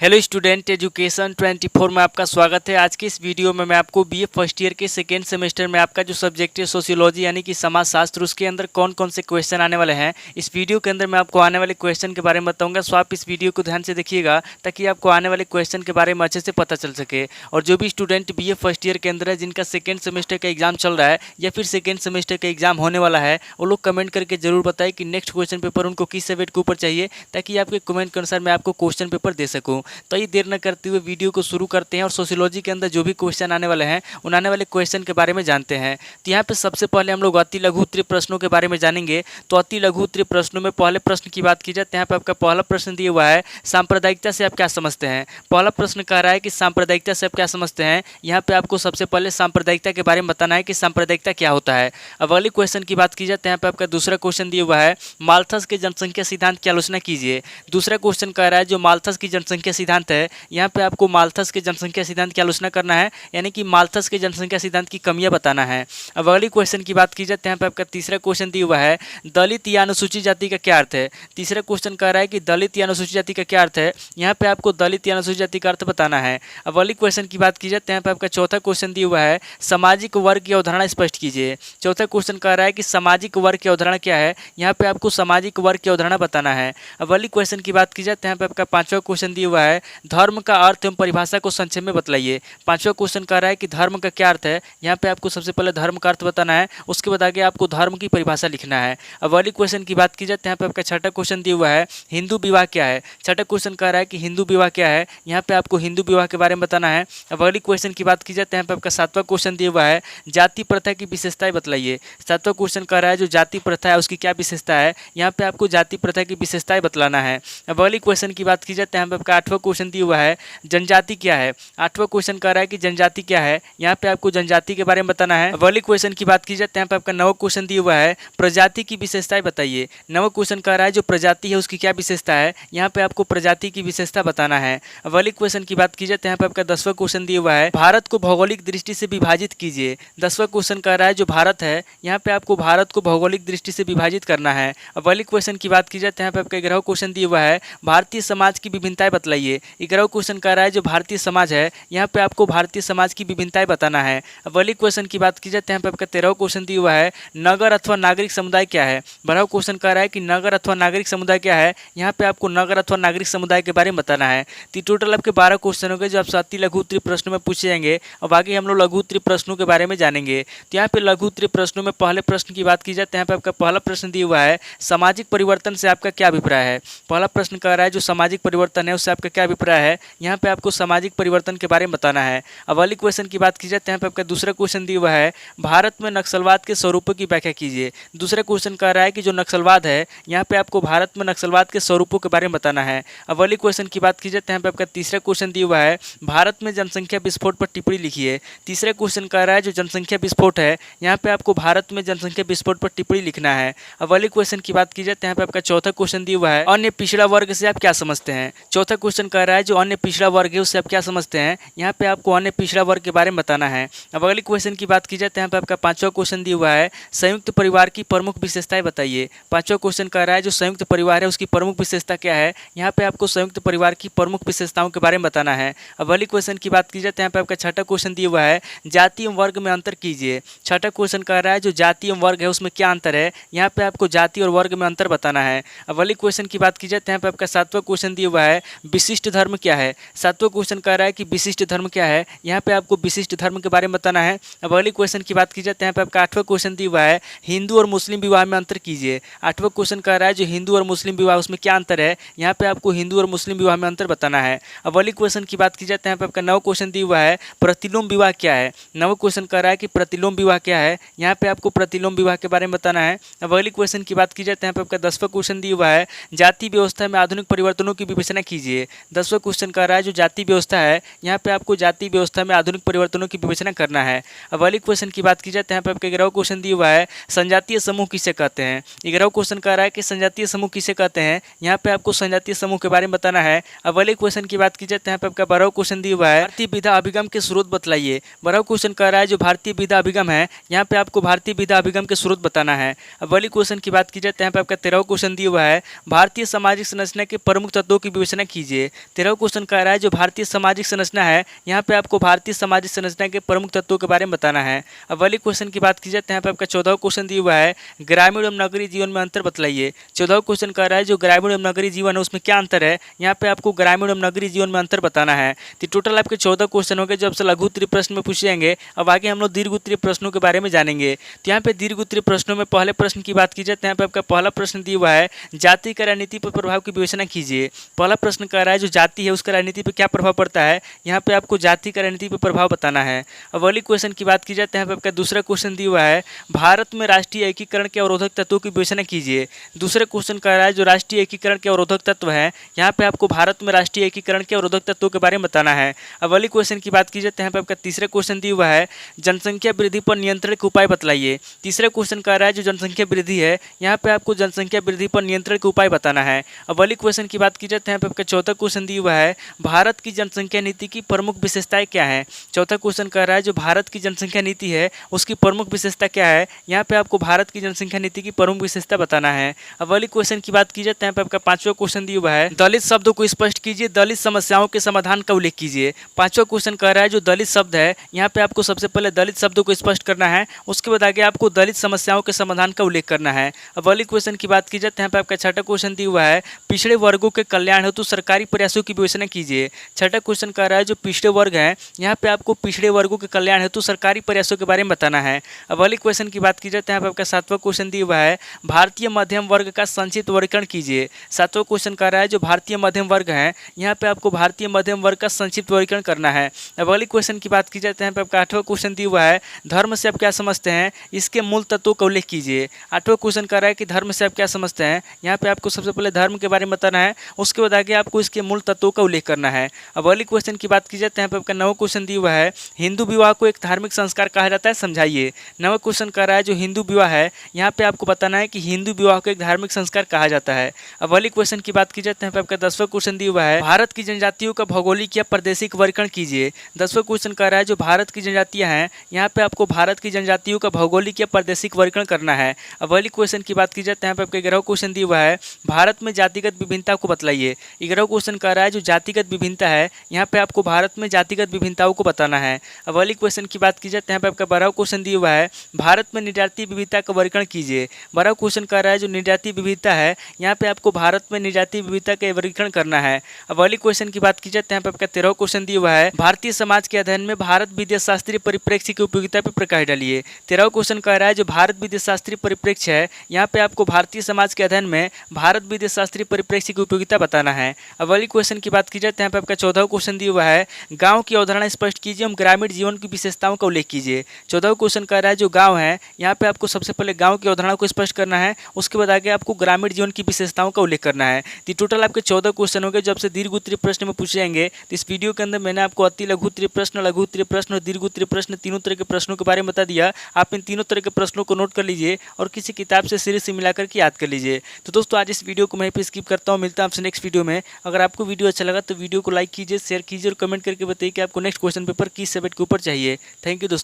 Hello student, education 24 में आपका स्वागत है। आज की इस वीडियो में मैं आपको बीए फर्स्ट ईयर के सेकेंड सेमेस्टर में आपका जो सब्जेक्ट है सोशियोलॉजी यानी कि समाजशास्त्र, उसके अंदर कौन कौन से क्वेश्चन आने वाले हैं, इस वीडियो के अंदर मैं आपको आने वाले क्वेश्चन के बारे में बताऊंगा। सो आप इस वीडियो को ध्यान से देखिएगा ताकि आपको आने वाले क्वेश्चन के बारे में अच्छे से पता चल सके। और जो भी स्टूडेंट बीए फर्स्ट ईयर के अंदर है, जिनका सेकेंड सेमेस्टर का एग्जाम चल रहा है या फिर सेकेंड सेमेस्टर का एग्जाम होने वाला है, वो लोग कमेंट करके जरूर बताएं कि नेक्स्ट क्वेश्चन पेपर उनको किस सब्जेक्ट के ऊपर चाहिए, ताकि आपके कमेंट के अनुसार मैं आपको क्वेश्चन पेपर दे सकूँ। तो ये देर न करते हुए वीडियो को शुरू करते हैं और सोशियोलॉजी के अंदर जो भी क्वेश्चन आने वाले हैं उन आने वाले क्वेश्चन के बारे में जानते हैं। तो यहाँ पे सबसे पहले हम लोग अति लघु उत्तरीय प्रश्नों के बारे में जानेंगे। तो अति लघु उत्तरीय प्रश्नों में पहले प्रश्न की बात की जाए तो यहाँ पे आपका पहला प्रश्न दिया हुआ है, सांप्रदायिकता से आप क्या समझते हैं। पहला प्रश्न कह रहा है कि सांप्रदायिकता से आप क्या समझते हैं। यहाँ पे आपको सबसे पहले सांप्रदायिकता के बारे में बताना है कि सांप्रदायिकता क्या होता है। अब अगले क्वेश्चन की बात की जाए तो यहाँ पे आपका दूसरा क्वेश्चन दिया हुआ है, माल्थस के जनसंख्या सिद्धांत की आलोचना कीजिए। दूसरा क्वेश्चन कह रहा है जो माल्थस की जनसंख्या सिद्धांत है, यहाँ पे आपको माल्थस के जनसंख्या सिद्धांत की आलोचना करना है, यानी कि माल्थस के जनसंख्या सिद्धांत की कमियां बताना है। अब अगली क्वेश्चन की बात की जाए तो यहाँ पे आपका तीसरा क्वेश्चन दिया हुआ है, दलित या अनुसूचित जाति का क्या अर्थ है। तीसरा क्वेश्चन कह रहा है कि दलित या अनुसूचित जाति का क्या अर्थ है। यहाँ पे आपको दलित या अनुसूचित जाति का अर्थ बताना है। अब अगली क्वेश्चन की बात की जाए तो यहाँ पे आपका चौथा क्वेश्चन दिया हुआ है, सामाजिक वर्ग की अवधारणा स्पष्ट कीजिए। चौथा क्वेश्चन कह रहा है कि सामाजिक वर्ग की अवधारणा क्या है। यहाँ पे आपको सामाजिक वर्ग की अवधारणा बताना है। अब अगली क्वेश्चन की बात की जाए तो यहाँ पे आपका पांचवा क्वेश्चन दिया हुआ है, धर्म का अर्थ एवं परिभाषा को संक्षेप में बतलाइए। पांचवा क्वेश्चन कह रहा है कि धर्म का क्या अर्थ है। यहाँ पे आपको सबसे पहले धर्म का अर्थ बताना है, उसके बाद आगे आपको धर्म की परिभाषा लिखना है। अब अगली क्वेश्चन की बात की जाए तो यहाँ पे आपका छठा क्वेश्चन दिया हुआ है, हिंदू विवाह क्या है। छठा क्वेश्चन कह रहा है कि हिंदू विवाह क्या है। यहाँ पे आपको हिंदू विवाह के बारे में बताना है। अब अगली क्वेश्चन की बात की जाए तो यहाँ पे आपका सातवां क्वेश्चन दिया हुआ है, जाति प्रथा की विशेषताएं बतलाइए। सातवां क्वेश्चन कह रहा है जो जाति प्रथा है उसकी क्या विशेषता है। यहाँ पे आपको जाति प्रथा की विशेषताएं बतलाना है। अब अगली क्वेश्चन की बात की जाए तो यहाँ पे आपका आठवां क्वेश्चन दिया हुआ है, जनजाति क्या है। आठवां क्वेश्चन कह रहा है कि जनजाति क्या है। यहाँ पे आपको जनजाति के बारे में बताना है। अगले क्वेश्चन की बात की जाए तो यहाँ पे आपका नवा क्वेश्चन दिया हुआ है, प्रजाति की विशेषताएं बताइए। नवा क्वेश्चन कह रहा है जो प्रजाति है उसकी क्या विशेषता है। यहाँ पे आपको प्रजाति की विशेषता बताना है। अगले क्वेश्चन की बात की जाए तो यहाँ पे आपका 10वां क्वेश्चन दिया हुआ है, भारत को भौगोलिक दृष्टि से विभाजित कीजिए। 10वां क्वेश्चन कह रहा है जो भारत है, यहाँ पे आपको भारत को भौगोलिक दृष्टि से विभाजित करना है। अगले क्वेश्चन की बात की जाए तो यहाँ पे आपका 11वां क्वेश्चन दिया हुआ है, भारतीय समाज की विभिन्नताएं बतलाइए। 11वां क्वेश्चन कह रहा है जो भारतीय समाज है, यहाँ पे आपको भारतीय समाज की विभिन्नताएं बताना है। अब अगली क्वेश्चन की बात की जाए तो यहाँ पे आपका 13वां क्वेश्चन दिया हुआ है, नगर अथवा नागरिक समुदाय क्या है। 12वां क्वेश्चन कह रहा है कि नगर अथवा नागरिक समुदाय क्या है। यहाँ पे आपको नगर अथवा नागरिक समुदाय के बारे में बताना है। तो टोटल आपके 12 क्वेश्चन हो गए जो आपसे अति लघु उत्तरीय प्रश्नों में पूछे जाएंगे। अब आगे हम लोग लघु उत्तरीय प्रश्नों के बारे में जानेंगे। तो यहाँ पे लघु उत्तरीय प्रश्नों में पहले प्रश्न की बात की जाए तो यहाँ पे आपका पहला प्रश्न दिया हुआ है, सामाजिक परिवर्तन से आपका क्या अभिप्राय है। पहला प्रश्न कह रहा है जो सामाजिक परिवर्तन है उससे आपका क्या अभिप्राय है। यहाँ पे आपको सामाजिक परिवर्तन के बारे में बताना है। अब अगली क्वेश्चन की बात की जाए तो यहाँ पे आपका दूसरा क्वेश्चन दिया हुआ है, भारत में नक्सलवाद के स्वरूपों की व्याख्या कीजिए। दूसरा क्वेश्चन कह रहा है कि जो नक्सलवाद है, यहाँ पे आपको भारत में नक्सलवाद के स्वरूपों के बारे में बताना है। अब अगली क्वेश्चन की बात की जाए तो यहाँ पे आपका तीसरा क्वेश्चन दिया हुआ है, भारत में जनसंख्या विस्फोट पर टिप्पणी लिखिए। तीसरा क्वेश्चन कह रहा है जो जनसंख्या विस्फोट है, यहाँ पे आपको भारत में जनसंख्या विस्फोट पर टिप्पणी लिखना है। अब अगली क्वेश्चन की बात की जाए तो यहाँ पे आपका चौथा क्वेश्चन दिया हुआ है, अन्य पिछड़ा वर्ग से आप क्या समझते हैं। चौथा क्वेश्चन कह रहा है जो अन्य पिछड़ा वर्ग है उससे आप क्या समझते हैं। यहाँ पे आपको अन्य पिछड़ा वर्ग के बारे में बताना है। अब अगली क्वेश्चन की बात की जाए तो यहाँ पे आपका पांचवा क्वेश्चन दिया हुआ है, संयुक्त परिवार की प्रमुख विशेषताएं बताइए। पांचवा क्वेश्चन कह रहा है जो संयुक्त परिवार है उसकी प्रमुख विशेषता क्या है। यहाँ पे आपको संयुक्त परिवार की प्रमुख विशेषताओं के बारे में बताना है। अब अगली क्वेश्चन की बात की जाए तो यहाँ पे आपका छठा क्वेश्चन दिया हुआ है, जाति एवं वर्ग में अंतर कीजिए। छठा क्वेश्चन कह रहा है जो जाति एवं वर्ग है उसमें क्या अंतर है। यहाँ पे आपको जाति और वर्ग में अंतर बताना है। अब अगली क्वेश्चन की बात की जाए तो यहाँ पे आपका सातवां क्वेश्चन दिया हुआ है, विशिष्ट धर्म क्या है। सातवां क्वेश्चन कह रहा है कि विशिष्ट धर्म क्या है। यहाँ पे आपको विशिष्ट धर्म के बारे में बताना है। अब अगली क्वेश्चन की बात की जाए तो यहाँ पे आपका आठवां क्वेश्चन दिया हुआ है, हिंदू और मुस्लिम विवाह में अंतर कीजिए। आठवां क्वेश्चन कह रहा है जो हिंदू और मुस्लिम विवाह उसमें क्या अंतर है। यहाँ पे आपको हिंदू और मुस्लिम विवाह में अंतर बताना है। अब अगली क्वेश्चन की बात की जाए तो यहाँ पे आपका नवा क्वेश्चन दिया हुआ है, प्रतिलोम विवाह क्या है। नवा क्वेश्चन कह रहा है कि प्रतिलोम विवाह क्या है। यहाँ पे आपको प्रतिलोम विवाह के बारे में बताना है। अब अगली क्वेश्चन की बात की जाए तो यहाँ पे आपका 10वां क्वेश्चन दिया हुआ है, जाति व्यवस्था में आधुनिक परिवर्तनों की विवेचना कीजिए। 10वां क्वेश्चन कह रहा है जो जाति व्यवस्था है, यहाँ पे आपको जाति व्यवस्था में आधुनिक परिवर्तनों की विवेचना करना है। अब अगली क्वेश्चन की बात की जाए तो यहाँ पे आपका 11वां क्वेश्चन दिया हुआ है, संजातीय समूह किसे कहते हैं। 11वां क्वेश्चन कह रहा है कि संजातीय समूह किसे कहते हैं। यहाँ पे आपको संजातीय समूह के बारे में बताना है। अब अगले क्वेश्चन की बात की जाए तो यहाँ पे आपका 12वां क्वेश्चन दिया हुआ है, भारतीय विधा अभिगम के स्रोत बतलाइए। 12वां क्वेश्चन कह रहा है जो भारतीय विधा अभिगम है, यहाँ पे आपको भारतीय विधा अभिगम के स्रोत बताना है। अब अगली क्वेश्चन की बात की जाए तो यहाँ पे आपका 13वां क्वेश्चन दिया हुआ है, भारतीय सामाजिक संरचना के प्रमुख तत्वों की विवेचना कीजिए। 13वां क्वेश्चन कह रहा है जो भारतीय सामाजिक संरचना है, यहाँ पे आपको भारतीय सामाजिक संरचना के प्रमुख तत्वों के बारे में बताना है। अब वाली क्वेश्चन की बात की जाए तो यहाँ पे आपका 14वां क्वेश्चन दिया हुआ है, ग्रामीण एवं नगरीय जीवन में अंतर बतलाइए। 14वां क्वेश्चन कह रहा है जो ग्रामीण एवं नगरीय जीवन है उसमें क्या अंतर है, यहाँ पे आपको ग्रामीण एवं नगरीय जीवन में अंतर बताना है। तो टोटल आपके 14 क्वेश्चन हो गए जो आपसे लघु उत्तरीय प्रश्न में पूछे जाएंगे। अब आगे हम लोग दीर्घ उत्तरीय प्रश्नों के बारे में जानेंगे। तो यहाँ पे दीर्घ उत्तरीय प्रश्नों में पहले प्रश्न की बात की जाए तो यहाँ पे आपका पहला प्रश्न दिया हुआ है, जाति का राजनीति पर प्रभाव की विवेचना कीजिए। पहला प्रश्न कह रहा है जो जाति है उसका राजनीति पर क्या प्रभाव पड़ता है, यहाँ पे आपको जाति का राजनीति पर प्रभाव बताना है। अब अगली क्वेश्चन की बात की जाए तो यहाँ पे आपका दूसरा क्वेश्चन दिया हुआ है, भारत में राष्ट्रीय एकीकरण के अवरोधक तत्वों की विवेचना कीजिए। दूसरा क्वेश्चन कह रहा है जो राष्ट्रीय एकीकरण के अवरोधक तत्व है, यहाँ पे आपको भारत में राष्ट्रीय एकीकरण के अवरोधक तत्वों के बारे में बताना है। अब अगली क्वेश्चन की बात की जाए तो यहाँ पे आपका तीसरा क्वेश्चन दिया हुआ है, जनसंख्या वृद्धि पर नियंत्रण के उपाय बतलाइए। तीसरा क्वेश्चन कह रहा है जो जनसंख्या वृद्धि है, यहाँ पे आपको जनसंख्या वृद्धि पर नियंत्रण के उपाय बताना है। अब अगली क्वेश्चन की बात की जाए तो यहाँ पे आपका चौथा क्वेश्चन दिया हुआ है, भारत की जनसंख्या नीति की प्रमुख विशेषताएं क्या है। चौथा क्वेश्चन कह रहा है जो भारत की जनसंख्या नीति है उसकी प्रमुख विशेषता क्या है, यहाँ पे आपको भारत की जनसंख्या नीति की प्रमुख विशेषता बताना है। अब अगली क्वेश्चन की बात की जाए तो यहाँ पे आपका पांचवा क्वेश्चन दिया हुआ है, दलित शब्दों को स्पष्ट कीजिए, दलित समस्याओं के समाधान का उल्लेख कीजिए। पांचवा क्वेश्चन कह रहा है जो दलित शब्द है, यहाँ पे आपको सबसे पहले दलित शब्दों को स्पष्ट करना है, उसके बाद आगे आपको दलित समस्याओं के समाधान का उल्लेख करना है। अब अगली क्वेश्चन की बात की जाए तो यहाँ पे आपका छठा क्वेश्चन दिया हुआ है, पिछड़े वर्गों के कल्याण हेतु सरकारी प्रयासों की विवेचना कीजिए। छठा क्वेश्चन कह रहा है जो पिछड़े वर्ग हैं, यहाँ पे आपको पिछड़े वर्गों के कल्याण हेतु सरकारी प्रयासों के बारे में बताना है। अब अगली क्वेश्चन की बात की जाए तो यहाँ पे आपका सातवां क्वेश्चन दिया हुआ है, भारतीय मध्यम वर्ग का संक्षिप्त वर्गीकरण कीजिए। सातवां क्वेश्चन कह रहा है जो भारतीय मध्यम वर्ग है, यहाँ पे आपको भारतीय मध्यम वर्ग का संक्षिप्त वर्गीकरण करना है। अब अगली क्वेश्चन की बात की जाए तो यहाँ पे आपका आठवां क्वेश्चन दिया हुआ है, धर्म से आप क्या समझते हैं, इसके मूल तत्वों का उल्लेख कीजिए। आठवां क्वेश्चन कह रहा है कि धर्म से आप क्या समझते हैं, यहाँ पे आपको सबसे पहले धर्म के बारे में बताना है, उसके बाद आगे आपको इसके मूल तत्वों का उल्लेख करना है। अब अगली क्वेश्चन की बात की जाए तो यहाँ पे आपका नवा क्वेश्चन दिया हुआ है, हिंदू विवाह को एक धार्मिक संस्कार कहा जाता है, समझाइए। नवा क्वेश्चन कह रहा है जो हिंदू विवाह है, यहाँ पे आपको बताना है कि हिंदू विवाह को एक धार्मिक संस्कार कहा जाता है। अब अगली क्वेश्चन की बात की जाए तो यहाँ पे आपका 10वां क्वेश्चन दिया हुआ है, भारत की जनजातियों का भौगोलिक या प्रादेशिक वर्गीकरण कीजिए। 10वां क्वेश्चन कह रहा है जो भारत की जनजातियां हैं, यहाँ पे आपको भारत की जनजातियों का भौगोलिक या प्रादेशिक वर्गीकरण करना है। अब अगली क्वेश्चन की बात की जाए तो यहाँ पे आपका 11वां क्वेश्चन दिया हुआ है, भारत में जातिगत विभिन्नता को बतलाइए। 11वां क्वेश्चन कह रहा है जो जातिगत विभिन्नता है, यहाँ पे आपको भारत में जातिगत विभिन्नताओं को बताना है। अब अगली क्वेश्चन की बात की जाए तो यहाँ पे आपका 12वां क्वेश्चन दिया हुआ है, भारत में निर्जातीय विविधता का वर्गीकरण कीजिए। 12वां क्वेश्चन कह रहा है जो निर्जातीय विविधता है, यहाँ पे आपको भारत में निर्जातीय विविधता का वर्गीकरण करना है। अब अगली क्वेश्चन की बात की जाए तो यहाँ पे आपका 13वां क्वेश्चन दिया हुआ है, भारतीय समाज के अध्ययन में भारत विदेश शास्त्रीय परिप्रेक्ष्य की उपयोगिता पर प्रकाश डालिए। 13वां क्वेश्चन कह रहा है जो भारत विदेश शास्त्रीय परिप्रेक्ष्य है, यहाँ पे आपको भारतीय समाज के अध्ययन में भारत विदेश शास्त्रीय परिप्रेक्ष्य की उपयोगिता बताना है। अब अगली क्वेश्चन की बात की जाए तो यहाँ पे आपका 14वां क्वेश्चन दिया हुआ है, गांव की अवधारणा स्पष्ट कीजिए एवं ग्रामीण जीवन की विशेषताओं का उल्लेख कीजिए। 14वां क्वेश्चन कह रहा है जो गांव है, यहाँ पे आपको सबसे पहले गांव की अवधारणा को स्पष्ट करना है, उसके बाद आगे आपको ग्रामीण जीवन की विशेषताओं का उल्लेख करना है। तो टोटल आपके 14 क्वेश्चन हो गए जब से दीर्घ उत्तरीय प्रश्न में पूछे जाएंगे। तो इस वीडियो के अंदर मैंने आपको अति लघु उत्तरीय प्रश्न, लघु उत्तरीय प्रश्न और दीर्घ उत्तरीय प्रश्न तीनों तरह के प्रश्नों के बारे में बता दिया। आप इन तीनों तरह के प्रश्नों को नोट कर लीजिए और किसी किताब से सीरीज से मिलाकर के याद कर लीजिए। तो दोस्तों आज इस वीडियो को मैं पे स्किप करता हूँ, मिलता हूँ आपसे नेक्स्ट वीडियो में। अगर आपको वीडियो अच्छा लगा तो वीडियो को लाइक कीजिए, शेयर कीजिए और कमेंट करके बताइए कि आपको नेक्स्ट क्वेश्चन पेपर किस सब्जेक्ट के ऊपर चाहिए। थैंक यू दोस्तों।